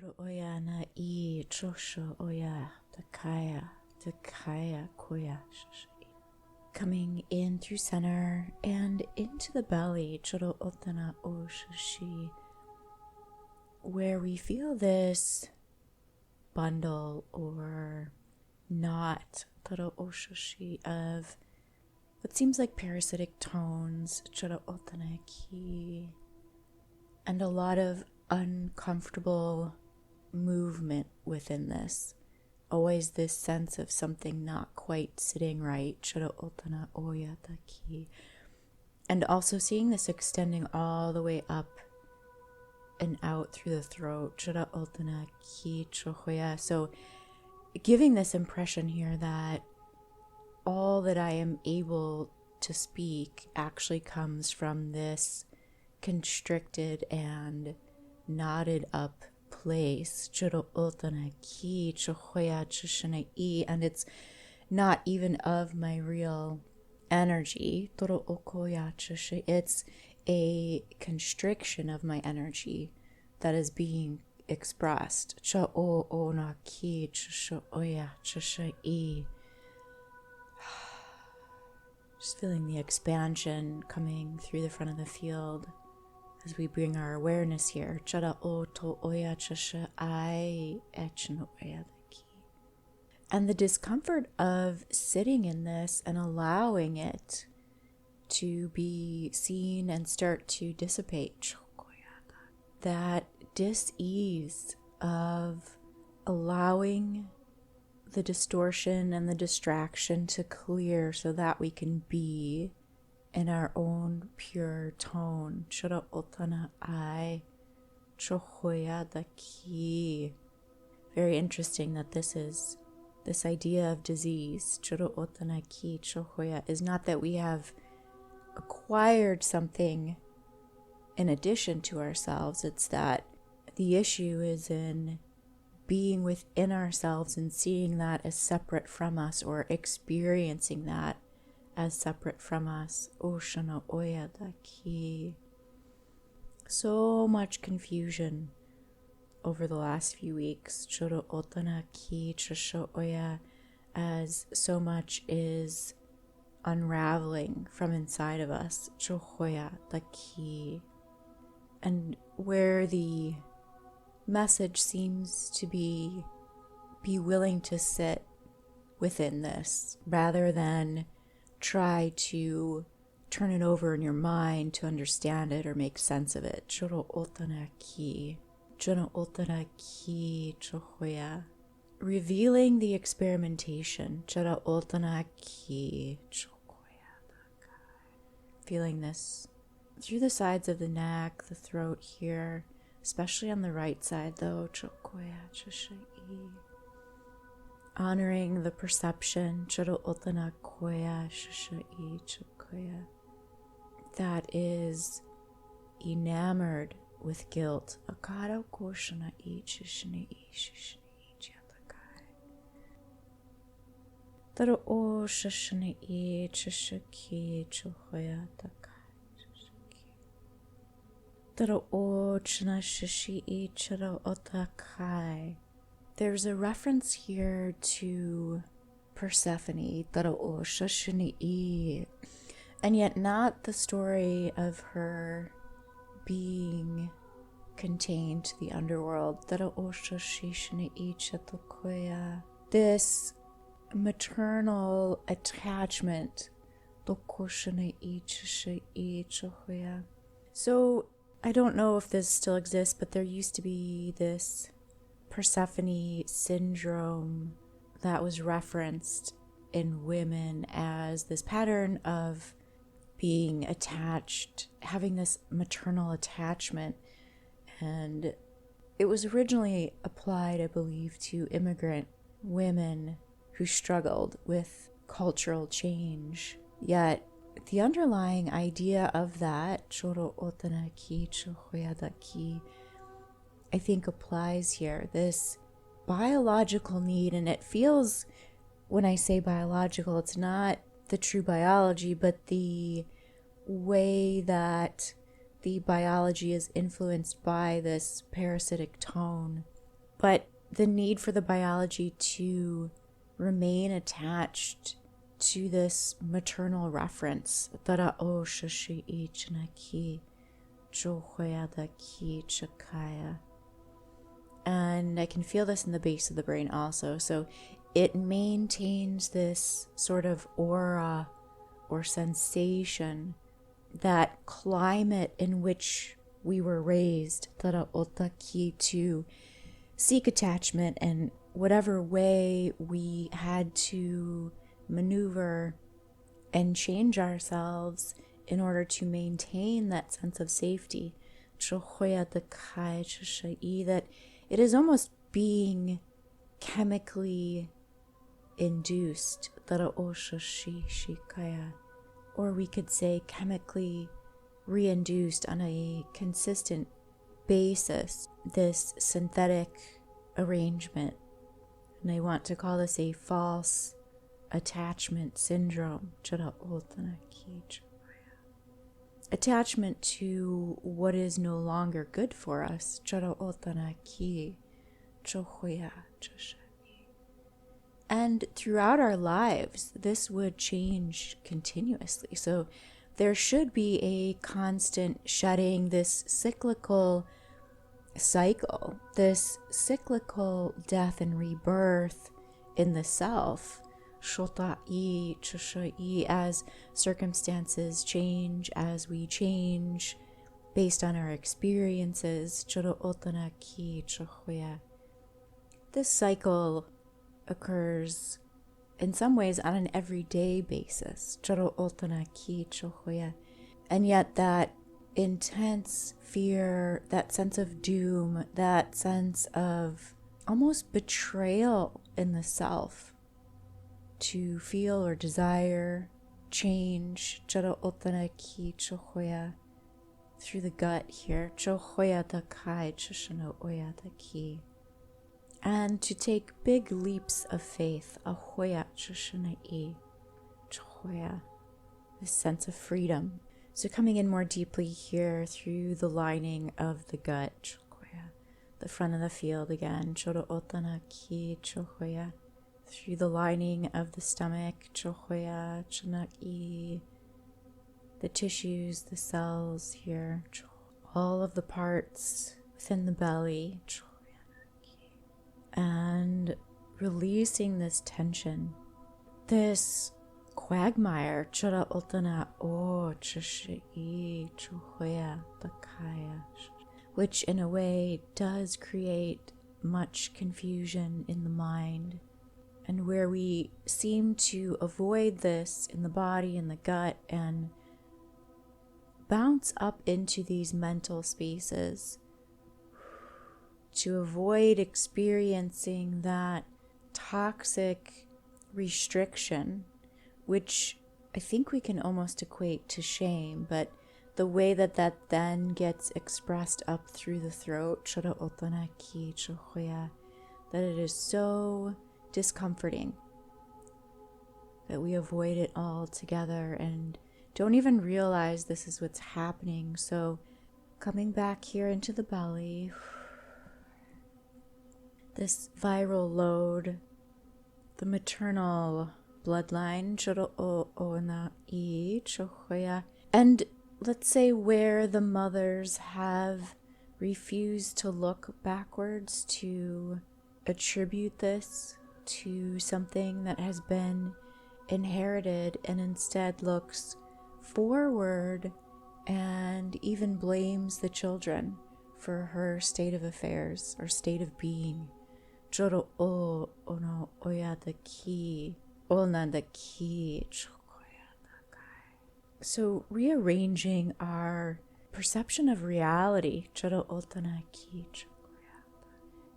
Choro oya na I chosho oya takaya koya shashi. Coming in through center and into the belly, choro otana o shashi, where we feel this bundle or knot, taro o shashi, of what seems like parasitic tones, choro otana ki, and a lot of uncomfortable movement within this. Always this sense of something not quite sitting right. Choro otana oya taki. And also seeing this extending all the way up and out through the throat. Choro otana ki chohoya. So giving this impression here that all that I am able to speak actually comes from this constricted and knotted up place, and it's not even of my real energy. It's a constriction of my energy that is being expressed. Just feeling the expansion coming through the front of the field as we bring our awareness here. And the discomfort of sitting in this and allowing it to be seen and start to dissipate. That dis-ease of allowing the distortion and the distraction to clear so that we can be in our own pure tone. Chora otana ai chohoya daki. Very interesting that this idea of disease, chora otana ki chohoya, is not that we have acquired something in addition to ourselves. It's that the issue is in being within ourselves and seeing that as separate from us, or experiencing that as separate from us. Oshana oya daki. So much confusion over the last few weeks. Choro otana ki chosho oya, as so much is unraveling from inside of us. Chohoya daki. And where the message seems to be willing to sit within this rather than try to turn it over in your mind to understand it or make sense of it. Choro otana ki, chono otana ki chohoya. Revealing the experimentation. Choro otana ki chohoya. Feeling this through the sides of the neck, the throat here, especially on the right side though. Chokoya choshai. Honoring the perception, choro otana koya shishai chokoya, that is enamored with guilt. Akaro koshana shishani shishani jatakai. Taro o shishani chishaki chokoya takai shishaki. Taro o chana shishi charo otakai. There's a reference here to Persephone, and yet not the story of her being contained to the underworld. This maternal attachment. So I don't know if this still exists, but there used to be this Persephone syndrome that was referenced in women as this pattern of being attached, having this maternal attachment. And it was originally applied, I believe, to immigrant women who struggled with cultural change. Yet the underlying idea of that, choro otana ki chohoya daki, I think applies here. This biological need, and it feels, when I say biological, it's not the true biology, but the way that the biology is influenced by this parasitic tone but the need for the biology to remain attached to this maternal reference. Tara o shashi ichnaki chohoyada ki chakaya. And I can feel this in the base of the brain also. So it maintains this sort of aura or sensation, that climate in which we were raised, tara otaki, to seek attachment, and whatever way we had to maneuver and change ourselves in order to maintain that sense of safety. That it is almost being chemically induced, or we could say chemically reinduced on a consistent basis, this synthetic arrangement. And I want to call this a false attachment syndrome. Attachment to what is no longer good for us. And throughout our lives, this would change continuously. So there should be a constant shedding, this cyclical cycle, this cyclical death and rebirth in the self. As circumstances change, as we change based on our experiences. This cycle occurs in some ways on an everyday basis. And yet that intense fear, that sense of doom, that sense of almost betrayal in the self to feel or desire change through the gut here, and to take big leaps of faith, this sense of freedom. So coming in more deeply here through the lining of the gut, the front of the field again, through the lining of the stomach, the tissues, the cells here, all of the parts within the belly, and releasing this tension, this quagmire, which in a way does create much confusion in the mind, and where we seem to avoid this in the body and the gut and bounce up into these mental spaces to avoid experiencing that toxic restriction, which I think we can almost equate to shame, but the way that then gets expressed up through the throat, that it is so discomforting that we avoid it all together and don't even realize this is what's happening. So coming back here into the belly, this viral load, the maternal bloodline, and let's say where the mothers have refused to look backwards to attribute this to something that has been inherited, and instead looks forward and even blames the children for her state of affairs or state of being. So rearranging our perception of reality,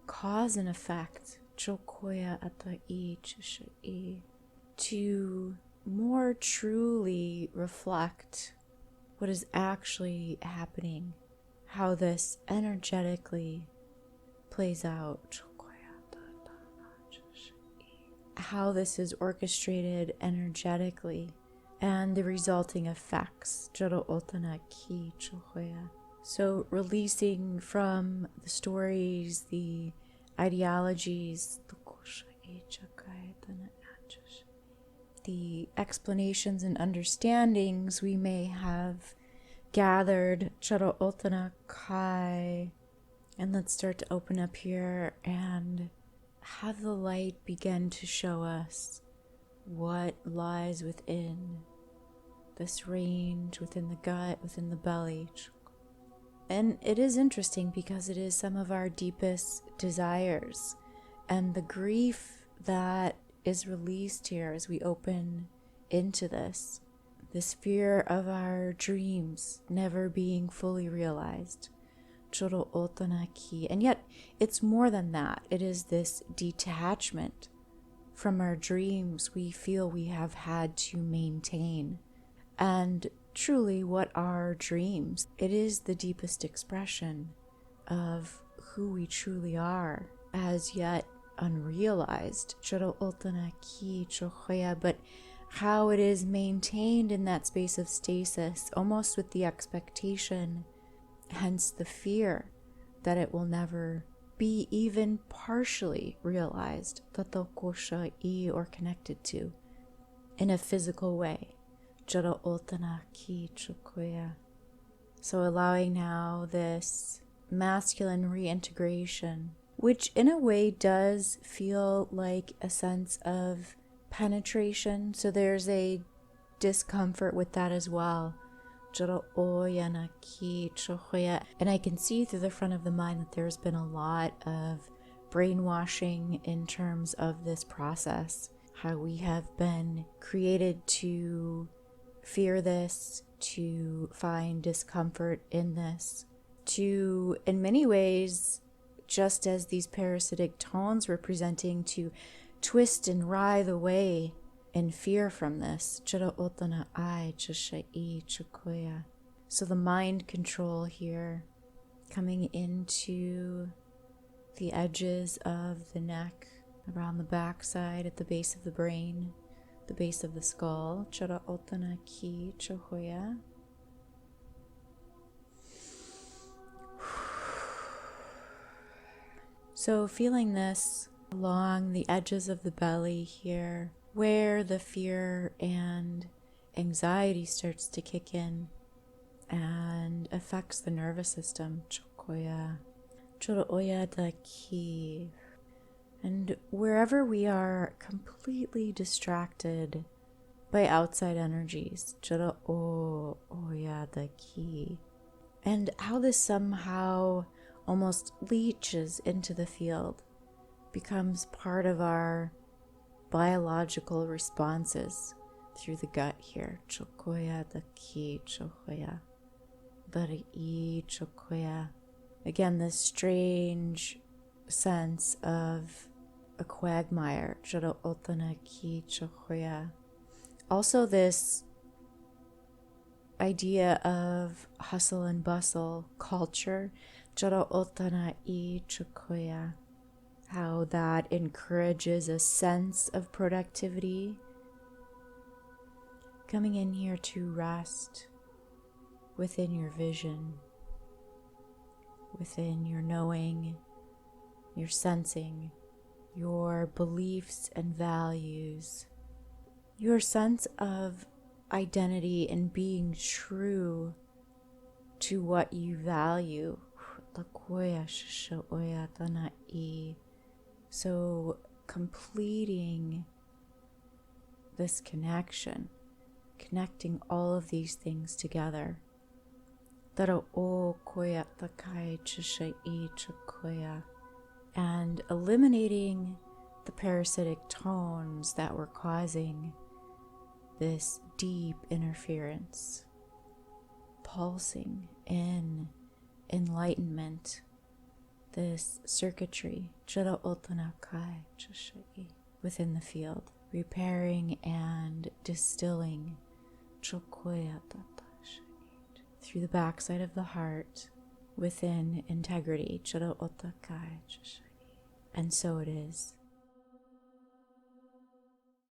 cause and effect, to more truly reflect what is actually happening, how this energetically plays out, how this is orchestrated energetically, and the resulting effects. So releasing from the stories, the ideologies, the explanations and understandings we may have gathered. And let's start to open up here and have the light begin to show us what lies within this range, within the gut, within the belly. And it is interesting because it is some of our deepest desires and the grief that is released here as we open into this fear of our dreams never being fully realized. And yet it's more than that. It is this detachment from our dreams we feel we have had to maintain. And truly, what are dreams? It is the deepest expression of who we truly are, as yet unrealized. But how it is maintained in that space of stasis, almost with the expectation, hence the fear, that it will never be even partially realized, or connected to, in a physical way. So allowing now this masculine reintegration, which in a way does feel like a sense of penetration. So there's a discomfort with that as well. And I can see through the front of the mind that there's been a lot of brainwashing in terms of this process. How we have been created to fear this, to find discomfort in this, to, in many ways, just as these parasitic tones were presenting, to twist and writhe away in fear from this. So the mind control here, coming into the edges of the neck, around the backside, at the base of the brain, the base of the skull. So feeling this along the edges of the belly here, where the fear and anxiety starts to kick in and affects the nervous system. And wherever we are completely distracted by outside energies, and how this somehow almost leaches into the field, becomes part of our biological responses through the gut here. Again, this strange sense of a quagmire. Also this idea of hustle and bustle culture. How that encourages a sense of productivity. Coming in here to rest within your vision, within your knowing, your sensing, your beliefs and values, your sense of identity and being true to what you value. So completing this connection, connecting all of these things together. And eliminating the parasitic tones that were causing this deep interference, pulsing in enlightenment, this circuitry within the field, repairing and distilling through the backside of the heart within integrity. And so it is.